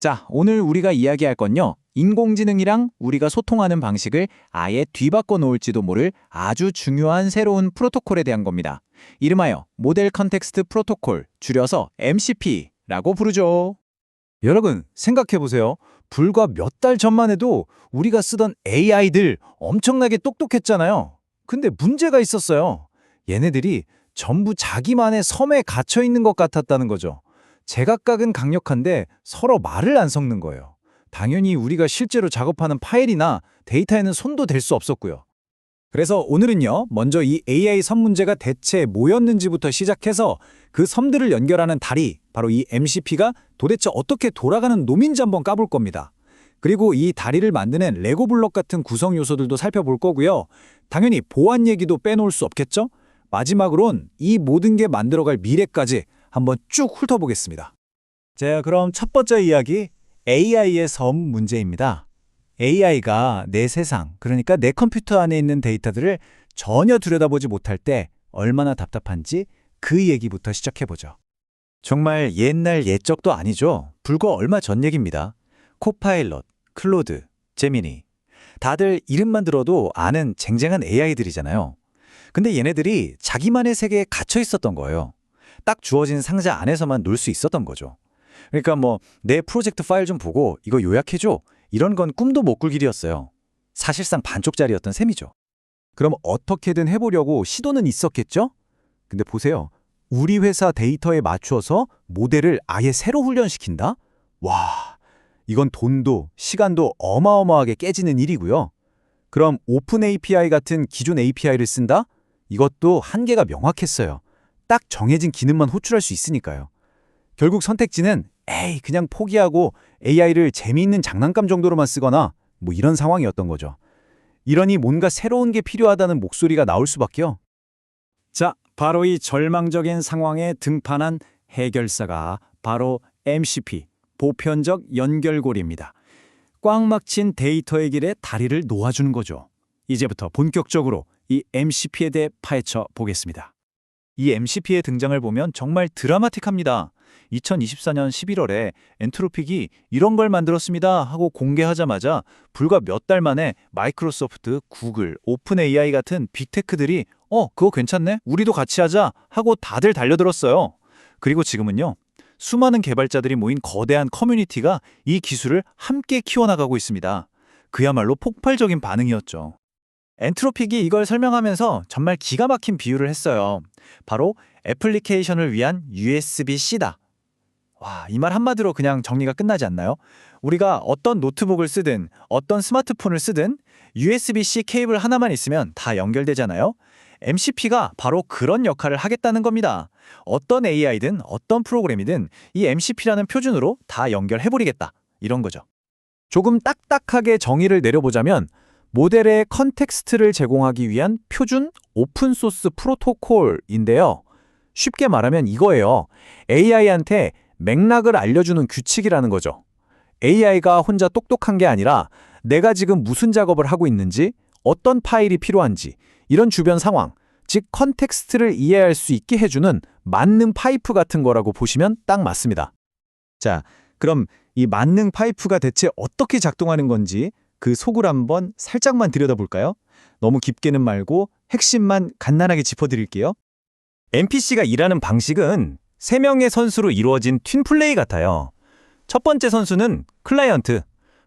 자, 오늘 우리가 이야기할 건요. 인공지능이랑 우리가 소통하는 방식을 아예 뒤바꿔 놓을지도 모를 아주 중요한 새로운 프로토콜에 대한 겁니다. 이름하여 모델 컨텍스트 프로토콜, 줄여서 MCP라고 부르죠. 여러분, 생각해보세요. 불과 몇 달 전만 해도 우리가 쓰던 AI들 엄청나게 똑똑했잖아요. 근데 문제가 있었어요. 얘네들이 전부 자기만의 섬에 갇혀 있는 것 같았다는 거죠. 제각각은 강력한데 서로 말을 안 섞는 거예요. 당연히 우리가 실제로 작업하는 파일이나 데이터에는 손도 댈 수 없었고요. 그래서 오늘은요, 먼저 이 AI 섬 문제가 대체 뭐였는지부터 시작해서 그 섬들을 연결하는 다리, 바로 이 MCP가 도대체 어떻게 돌아가는 놈인지 한번 까볼 겁니다. 그리고 이 다리를 만드는 레고 블록 같은 구성 요소들도 살펴볼 거고요. 당연히 보안 얘기도 빼놓을 수 없겠죠? 마지막으론 이 모든 게 만들어갈 미래까지 한번 쭉 훑어보겠습니다. 자, 그럼 첫 번째 이야기, AI의 섬 문제입니다. AI가 내 세상, 그러니까 내 컴퓨터 안에 있는 데이터들을 전혀 들여다보지 못할 때 얼마나 답답한지 그 얘기부터 시작해보죠. 정말 옛날 옛적도 아니죠. 불과 얼마 전 얘기입니다. 코파일럿, 클로드, 제미니. 다들 이름만 들어도 아는 쟁쟁한 AI들이잖아요. 근데 얘네들이 자기만의 세계에 갇혀 있었던 거예요. 딱 주어진 상자 안에서만 놀 수 있었던 거죠. 그러니까 내 프로젝트 파일 좀 보고 이거 요약해줘. 이런 건 꿈도 못 꿀 길이었어요. 사실상 반쪽짜리였던 셈이죠. 그럼 어떻게든 해보려고 시도는 있었겠죠? 근데 보세요. 우리 회사 데이터에 맞춰서 모델을 아예 새로 훈련시킨다? 와, 이건 돈도 시간도 어마어마하게 깨지는 일이고요. 그럼 오픈 API 같은 기존 API를 쓴다? 이것도 한계가 명확했어요. 딱 정해진 기능만 호출할 수 있으니까요. 결국 선택지는 그냥 포기하고 AI를 재미있는 장난감 정도로만 쓰거나 이런 상황이었던 거죠. 이러니 뭔가 새로운 게 필요하다는 목소리가 나올 수밖에요. 자, 바로 이 절망적인 상황에 등판한 해결사가 바로 MCP, 보편적 연결고리입니다. 꽉 막힌 데이터의 길에 다리를 놓아주는 거죠. 이제부터 본격적으로 이 MCP에 대해 파헤쳐 보겠습니다. 이 MCP의 등장을 보면 정말 드라마틱합니다. 2024년 11월에 엔트로픽이 이런 걸 만들었습니다 하고 공개하자마자 불과 몇 달 만에 마이크로소프트, 구글, 오픈 AI 같은 빅테크들이 그거 괜찮네? 우리도 같이 하자 하고 다들 달려들었어요. 그리고 지금은요. 수많은 개발자들이 모인 거대한 커뮤니티가 이 기술을 함께 키워나가고 있습니다. 그야말로 폭발적인 반응이었죠. 엔트로픽이 이걸 설명하면서 정말 기가 막힌 비유를 했어요. 바로 애플리케이션을 위한 USB-C다. 와, 이 말 한마디로 그냥 정리가 끝나지 않나요? 우리가 어떤 노트북을 쓰든 어떤 스마트폰을 쓰든 USB-C 케이블 하나만 있으면 다 연결되잖아요. MCP가 바로 그런 역할을 하겠다는 겁니다. 어떤 AI든 어떤 프로그램이든 이 MCP라는 표준으로 다 연결해버리겠다. 이런 거죠. 조금 딱딱하게 정의를 내려보자면 모델의 컨텍스트를 제공하기 위한 표준 오픈소스 프로토콜인데요. 쉽게 말하면 이거예요. AI한테 맥락을 알려주는 규칙이라는 거죠. AI가 혼자 똑똑한 게 아니라 내가 지금 무슨 작업을 하고 있는지, 어떤 파일이 필요한지, 이런 주변 상황, 즉 컨텍스트를 이해할 수 있게 해주는 만능 파이프 같은 거라고 보시면 딱 맞습니다. 자, 그럼 이 만능 파이프가 대체 어떻게 작동하는 건지 그 속을 한번 살짝만 들여다볼까요? 너무 깊게는 말고 핵심만 간단하게 짚어드릴게요. NPC가 일하는 방식은 3명의 선수로 이루어진 튠플레이 같아요. 첫 번째 선수는 클라이언트,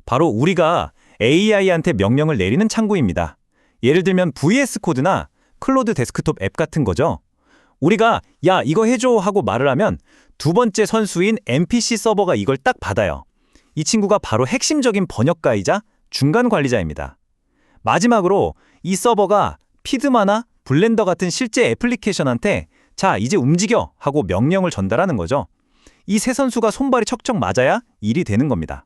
바로 우리가 AI한테 명령을 내리는 창구입니다. 예를 들면 VS 코드나 클로드 데스크톱 앱 같은 거죠. 우리가 야 이거 해줘 하고 말을 하면 두 번째 선수인 NPC 서버가 이걸 딱 받아요. 이 친구가 바로 핵심적인 번역가이자 중간 관리자입니다. 마지막으로 이 서버가 피드마나 블렌더 같은 실제 애플리케이션한테 자 이제 움직여 하고 명령을 전달하는 거죠. 이 세 선수가 손발이 척척 맞아야 일이 되는 겁니다.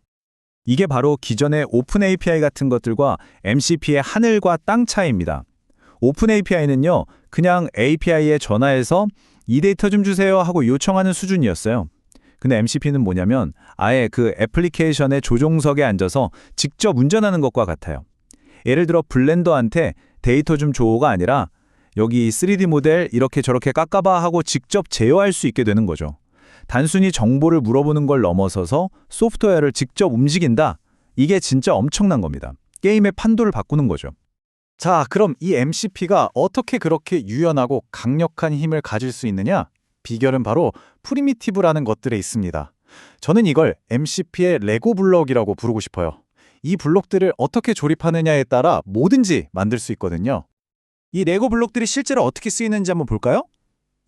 이게 바로 기존의 오픈 API 같은 것들과 MCP의 하늘과 땅 차이입니다. 오픈 API는요, 그냥 API에 전화해서 이 데이터 좀 주세요 하고 요청하는 수준이었어요. 근데 MCP는 뭐냐면 아예 그 애플리케이션의 조종석에 앉아서 직접 운전하는 것과 같아요. 예를 들어 블렌더한테 데이터 좀 줘가 아니라 여기 3D 모델 이렇게 저렇게 깎아봐 하고 직접 제어할 수 있게 되는 거죠. 단순히 정보를 물어보는 걸 넘어서서 소프트웨어를 직접 움직인다. 이게 진짜 엄청난 겁니다. 게임의 판도를 바꾸는 거죠. 자, 그럼 이 MCP가 어떻게 그렇게 유연하고 강력한 힘을 가질 수 있느냐? 비결은 바로 프리미티브라는 것들에 있습니다. 저는 이걸 MCP의 레고 블록이라고 부르고 싶어요. 이 블록들을 어떻게 조립하느냐에 따라 뭐든지 만들 수 있거든요. 이 레고 블록들이 실제로 어떻게 쓰이는지 한번 볼까요?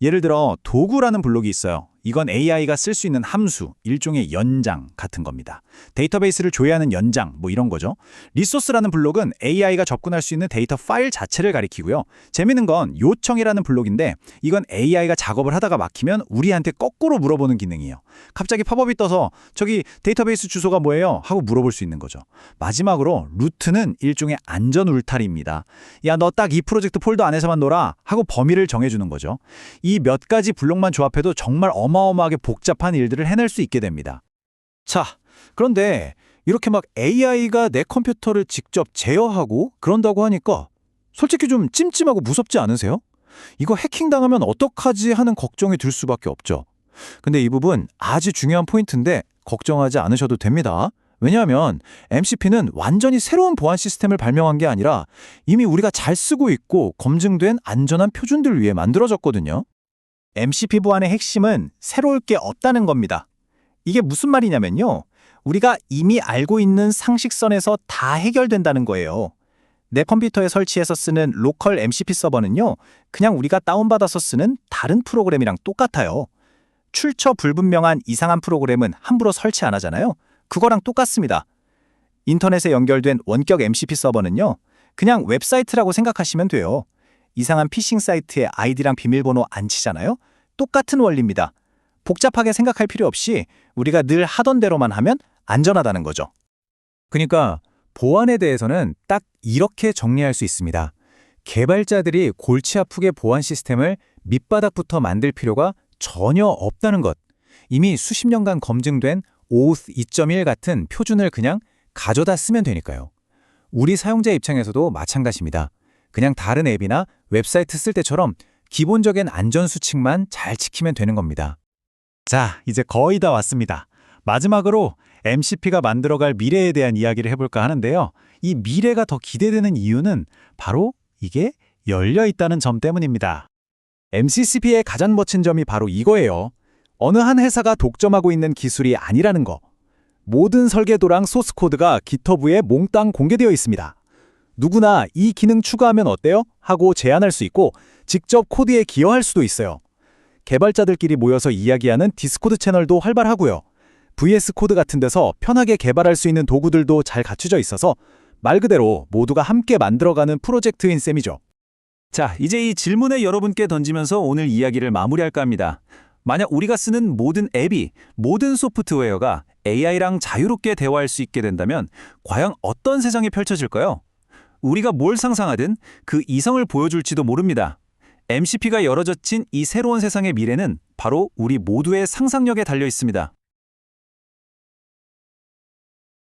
예를 들어 도구라는 블록이 있어요. 이건 AI가 쓸 수 있는 함수, 일종의 연장 같은 겁니다. 데이터베이스를 조회하는 연장, 뭐 이런 거죠. 리소스라는 블록은 AI가 접근할 수 있는 데이터 파일 자체를 가리키고요. 재미있는 건 요청이라는 블록인데 이건 AI가 작업을 하다가 막히면 우리한테 거꾸로 물어보는 기능이에요. 갑자기 팝업이 떠서 저기 데이터베이스 주소가 뭐예요? 하고 물어볼 수 있는 거죠. 마지막으로 루트는 일종의 안전 울타리입니다. 야, 너 딱 이 프로젝트 폴더 안에서만 놀아 하고 범위를 정해주는 거죠. 이 몇 가지 블록만 조합해도 정말 어마어마하게 복잡한 일들을 해낼 수 있게 됩니다. 자, 그런데 이렇게 막 AI가 내 컴퓨터를 직접 제어하고 그런다고 하니까 솔직히 좀 찜찜하고 무섭지 않으세요? 이거 해킹당하면 어떡하지 하는 걱정이 들 수밖에 없죠. 근데 이 부분 아주 중요한 포인트인데 걱정하지 않으셔도 됩니다. 왜냐하면 MCP는 완전히 새로운 보안 시스템을 발명한 게 아니라 이미 우리가 잘 쓰고 있고 검증된 안전한 표준들 위해 만들어졌거든요. MCP 보안의 핵심은 새로울 게 없다는 겁니다. 이게 무슨 말이냐면요. 우리가 이미 알고 있는 상식선에서 다 해결된다는 거예요. 내 컴퓨터에 설치해서 쓰는 로컬 MCP 서버는요. 그냥 우리가 다운받아서 쓰는 다른 프로그램이랑 똑같아요. 출처 불분명한 이상한 프로그램은 함부로 설치 안 하잖아요. 그거랑 똑같습니다. 인터넷에 연결된 원격 MCP 서버는요. 그냥 웹사이트라고 생각하시면 돼요. 이상한 피싱 사이트에 아이디랑 비밀번호 안 치잖아요. 똑같은 원리입니다. 복잡하게 생각할 필요 없이 우리가 늘 하던 대로만 하면 안전하다는 거죠. 그러니까 보안에 대해서는 딱 이렇게 정리할 수 있습니다. 개발자들이 골치 아프게 보안 시스템을 밑바닥부터 만들 필요가 전혀 없다는 것. 이미 수십 년간 검증된 OAuth 2.1 같은 표준을 그냥 가져다 쓰면 되니까요. 우리 사용자 입장에서도 마찬가지입니다. 그냥 다른 앱이나 웹사이트 쓸 때처럼 기본적인 안전 수칙만 잘 지키면 되는 겁니다. 자, 이제 거의 다 왔습니다. 마지막으로 MCP가 만들어갈 미래에 대한 이야기를 해볼까 하는데요. 이 미래가 더 기대되는 이유는 바로 이게 열려 있다는 점 때문입니다. MCCP의 가장 멋진 점이 바로 이거예요. 어느 한 회사가 독점하고 있는 기술이 아니라는 거. 모든 설계도랑 소스 코드가 GitHub에 몽땅 공개되어 있습니다. 누구나 이 기능 추가하면 어때요? 하고 제안할 수 있고 직접 코드에 기여할 수도 있어요. 개발자들끼리 모여서 이야기하는 디스코드 채널도 활발하고요. VS 코드 같은 데서 편하게 개발할 수 있는 도구들도 잘 갖춰져 있어서 말 그대로 모두가 함께 만들어가는 프로젝트인 셈이죠. 자, 이제 이 질문을 여러분께 던지면서 오늘 이야기를 마무리할까 합니다. 만약 우리가 쓰는 모든 앱이, 모든 소프트웨어가 AI랑 자유롭게 대화할 수 있게 된다면 과연 어떤 세상이 펼쳐질까요? 우리가 뭘 상상하든 그 이성을 보여줄지도 모릅니다. MCP가 열어젖힌 이 새로운 세상의 미래는 바로 우리 모두의 상상력에 달려 있습니다.